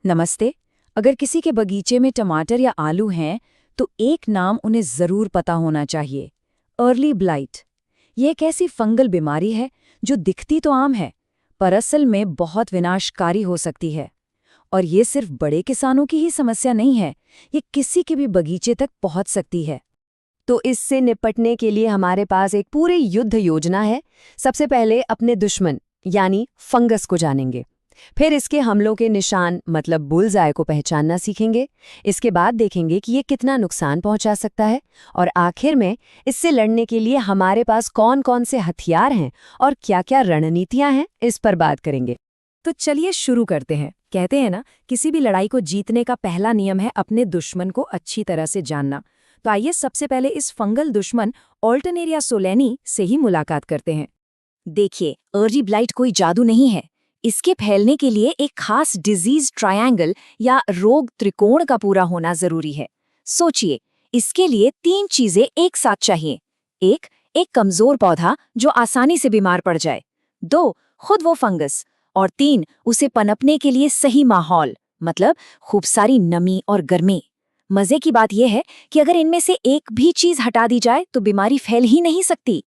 नमस्ते। अगर किसी के बगीचे में टमाटर या आलू हैं, तो एक नाम उन्हें जरूर पता होना चाहिए। Early blight. ये एक ऐसी फंगल बीमारी है जो दिखती तो आम है, पर असल में बहुत विनाशकारी हो सकती है। और ये सिर्फ बड़े किसानों की ही समस्या नहीं है, ये किसी के भी बगीचे तक पहुंच सकती है। तो इससे निपटने के लिए हमारे पास एक पूरी युद्ध योजना है। सबसे पहले अपने दुश्मन यानी फंगस को जानेंगे, फिर इसके हमलों के निशान मतलब बुलजाय को पहचानना सीखेंगे। इसके बाद देखेंगे कि ये कितना नुकसान पहुंचा सकता है, और आखिर में इससे लड़ने के लिए हमारे पास कौन-कौन से हथियार हैं और क्या-क्या रणनीतियां हैं, इस पर बात करेंगे। तो चलिए शुरू करते हैं। कहते हैं ना, किसी भी लड़ाई को जीतने का पहला नियम है अपने दुश्मन को अच्छी तरह से जानना। तो आइए सबसे पहले इस फंगल दुश्मन ऑल्टरनेरिया सोलेनी से ही मुलाकात करते हैं। देखिए, अर्ली ब्लाइट कोई जादू नहीं है। इसके फैलने के लिए एक खास डिजीज ट्रायंगल या रोग त्रिकोण का पूरा होना जरूरी है। सोचिए, इसके लिए 3 चीजें एक साथ चाहिए। एक कमजोर पौधा जो आसानी से बीमार पड़ जाए, 2 खुद वो फंगस, और 3 उसे पनपने के लिए सही माहौल, मतलब खूब सारी नमी और गर्मी। मजे की बात यह है कि अगर इनमें से एक भी चीज हटा दी जाए तो बीमारी फैल ही नहीं सकती।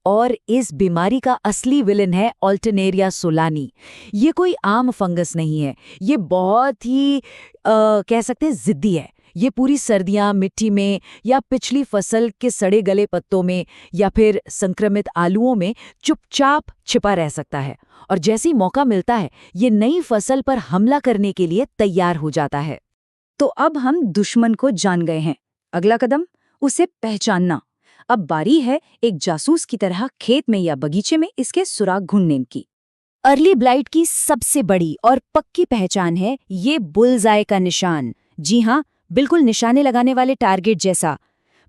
और इस बीमारी का असली विलन है ऑल्टरनेरिया सोलानी। ये कोई आम फंगस नहीं है, ये बहुत ही कह सकते हैं जिद्दी है। ये पूरी सर्दियां मिट्टी में या पिछली फसल के सड़े गले पत्तों में या फिर संक्रमित आलूओं में चुपचाप छिपा रह सकता है, और जैसे ही मौका मिलता है ये नई फसल पर हमला करने के लिए तैयार हो जाता है। तो अब हम दुश्मन को जान गए हैं। अगला कदम उसे पहचानना। अब बारी है एक जासूस की तरह खेत में या बगीचे में इसके सुराग ढूंढने की। अर्ली ब्लाइट की सबसे बड़ी और पक्की पहचान है ये बुलजाय का निशान। जी हाँ, बिल्कुल निशाने लगाने वाले टारगेट जैसा।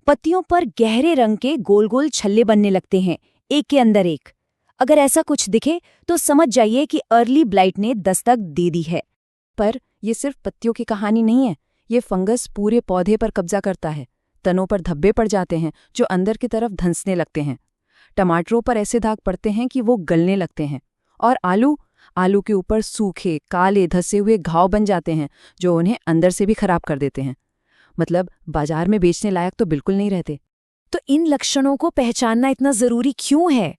पत्तियों पर गहरे रंग के गोल गोल छल्ले बनने लगते हैं, एक के अंदर एक। अगर ऐसा कुछ दिखे तो समझ जाइए कि अर्ली ब्लाइट ने दस्तक दे दी है। पर यह सिर्फ पत्तियों की कहानी नहीं है। ये फंगस पूरे पौधे पर कब्जा करता है। तनों पर धब्बे पड़ जाते हैं जो अंदर की तरफ धंसने लगते हैं। टमाटरों पर ऐसे दाग पड़ते हैं कि वो गलने लगते हैं। और आलू के ऊपर सूखे काले धसे हुए घाव बन जाते हैं जो उन्हें अंदर से भी खराब कर देते हैं। मतलब बाजार में बेचने लायक तो बिल्कुल नहीं रहते। तो इन लक्षणों को पहचानना इतना जरूरी क्यों है?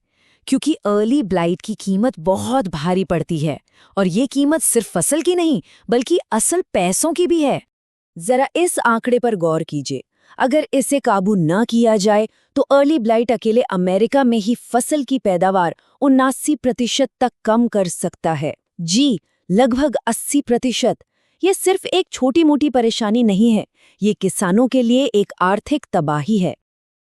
क्योंकि अर्ली ब्लाइट की कीमत बहुत भारी पड़ती है, और ये कीमत सिर्फ फसल की नहीं बल्कि असल पैसों की भी है। जरा इस आंकड़े पर गौर कीजिए। अगर इसे काबू न किया जाए तो अर्ली ब्लाइट अकेले अमेरिका में ही फसल की पैदावार 79% तक कम कर सकता है। जी, लगभग 80%। ये सिर्फ एक छोटी मोटी परेशानी नहीं है, ये किसानों के लिए एक आर्थिक तबाही है।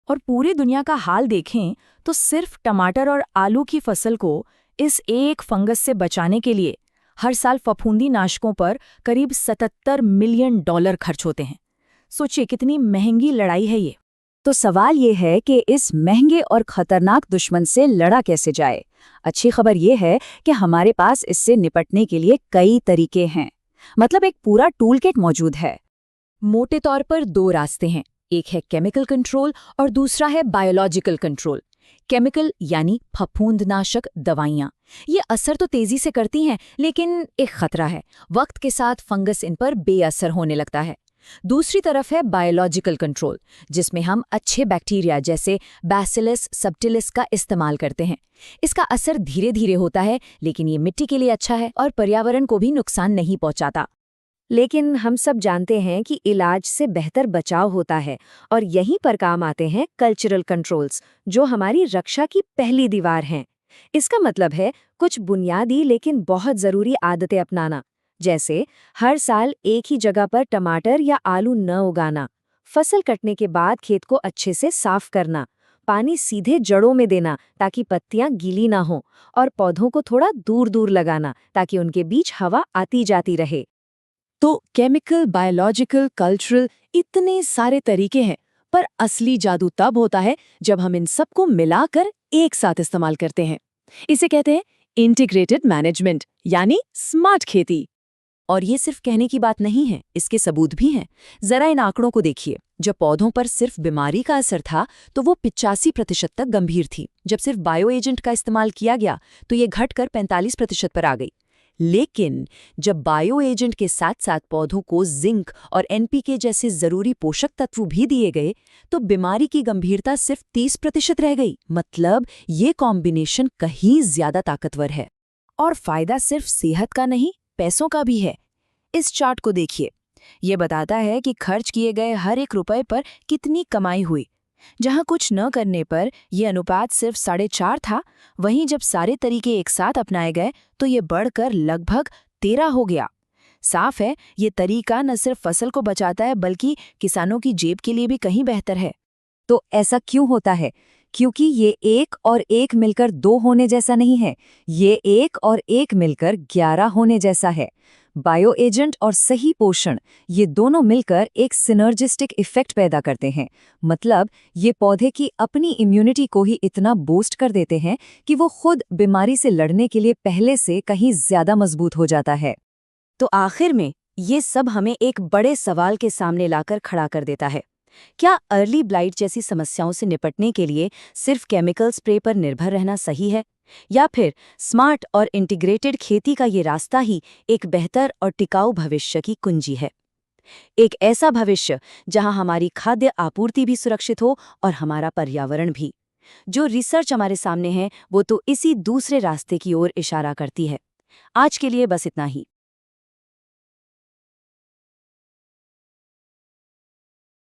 और पूरी दुनिया का हाल देखें तो सिर्फ टमाटर और आलू की फसल को इस एक फंगस से बचाने के लिए हर साल फफूंदी नाशकों पर करीब $77 मिलियन खर्च होते हैं। सोचिए कितनी महंगी लड़ाई है ये। तो सवाल ये है कि इस महंगे और खतरनाक दुश्मन से लड़ा कैसे जाए। अच्छी खबर ये है कि हमारे पास इससे निपटने के लिए कई तरीके हैं, मतलब एक पूरा टूल किट मौजूद है। मोटे तौर पर 2 रास्ते हैं, एक है केमिकल कंट्रोल और दूसरा है बायोलॉजिकल कंट्रोल। केमिकल यानी फफूंदनाशक दवाइयाँ, ये असर तो तेजी से करती हैं, लेकिन एक खतरा है, वक्त के साथ फंगस इन पर बेअसर होने लगता है। दूसरी तरफ है बायोलॉजिकल कंट्रोल, जिसमें हम अच्छे बैक्टीरिया जैसे बैसिलस सबटिलिस का इस्तेमाल करते हैं। इसका असर धीरे धीरे होता है, लेकिन ये मिट्टी के लिए अच्छा है और पर्यावरण को भी नुकसान नहीं पहुंचाता। लेकिन हम सब जानते हैं कि इलाज से बेहतर बचाव होता है, और यहीं पर काम आते हैं कल्चरल कंट्रोल्स, जो हमारी रक्षा की पहली दीवार हैं। इसका मतलब है कुछ बुनियादी लेकिन बहुत ज़रूरी आदतें अपनाना, जैसे हर साल एक ही जगह पर टमाटर या आलू न उगाना, फसल कटने के बाद खेत को अच्छे से साफ करना, पानी सीधे जड़ों में देना ताकि पत्तियां गीली ना हो, और पौधों को थोड़ा दूर दूर लगाना ताकि उनके बीच हवा आती जाती रहे। तो केमिकल, बायोलॉजिकल, कल्चरल, इतने सारे तरीके हैं, पर असली जादू तब होता है जब हम इन सबको मिलाकर एक साथ इस्तेमाल करते हैं। इसे कहते हैं इंटीग्रेटेड मैनेजमेंट यानी स्मार्ट खेती। और ये सिर्फ कहने की बात नहीं है, इसके सबूत भी हैं। जरा इन आंकड़ों को देखिए। जब पौधों पर सिर्फ बीमारी का असर था तो वो 85% तक गंभीर थी। जब सिर्फ बायो एजेंट का इस्तेमाल किया गया तो ये घटकर 45% पर आ गई। लेकिन जब बायो एजेंट के साथ साथ पौधों को जिंक और एनपीके जैसे जरूरी पोषक तत्व भी दिए गए तो बीमारी की गंभीरता सिर्फ 30% रह गई। मतलब ये कॉम्बिनेशन कहीं ज्यादा ताकतवर है। और फायदा सिर्फ सेहत का नहीं, पैसों का भी है। इस चार्ट को देखिए, ये बताता है कि खर्च किए गए हर एक रुपए पर कितनी कमाई हुई। जहां कुछ न करने पर यह अनुपात सिर्फ 4.5 था, वहीं जब सारे तरीके एक साथ अपनाए गए तो ये बढ़कर लगभग 13 हो गया। साफ है, ये तरीका न सिर्फ फसल को बचाता है बल्कि किसानों की जेब के लिए भी कहीं बेहतर है। तो ऐसा क्यों होता है? क्योंकि ये 1 और 1 मिलकर 2 होने जैसा नहीं है, ये 1 और 1 मिलकर 11 होने जैसा है। बायो एजेंट और सही पोषण, ये दोनों मिलकर एक सिनर्जिस्टिक इफेक्ट पैदा करते हैं। मतलब ये पौधे की अपनी इम्यूनिटी को ही इतना बूस्ट कर देते हैं कि वो खुद बीमारी से लड़ने के लिए पहले से कहीं ज्यादा मजबूत हो जाता है। तो आखिर में ये सब हमें एक बड़े सवाल के सामने लाकर खड़ा कर देता है। क्या अर्ली ब्लाइट जैसी समस्याओं से निपटने के लिए सिर्फ केमिकल स्प्रे पर निर्भर रहना सही है, या फिर स्मार्ट और इंटीग्रेटेड खेती का ये रास्ता ही एक बेहतर और टिकाऊ भविष्य की कुंजी है? एक ऐसा भविष्य जहां हमारी खाद्य आपूर्ति भी सुरक्षित हो और हमारा पर्यावरण भी। जो रिसर्च हमारे सामने है वो तो इसी दूसरे रास्ते की ओर इशारा करती है। आज के लिए बस इतना ही।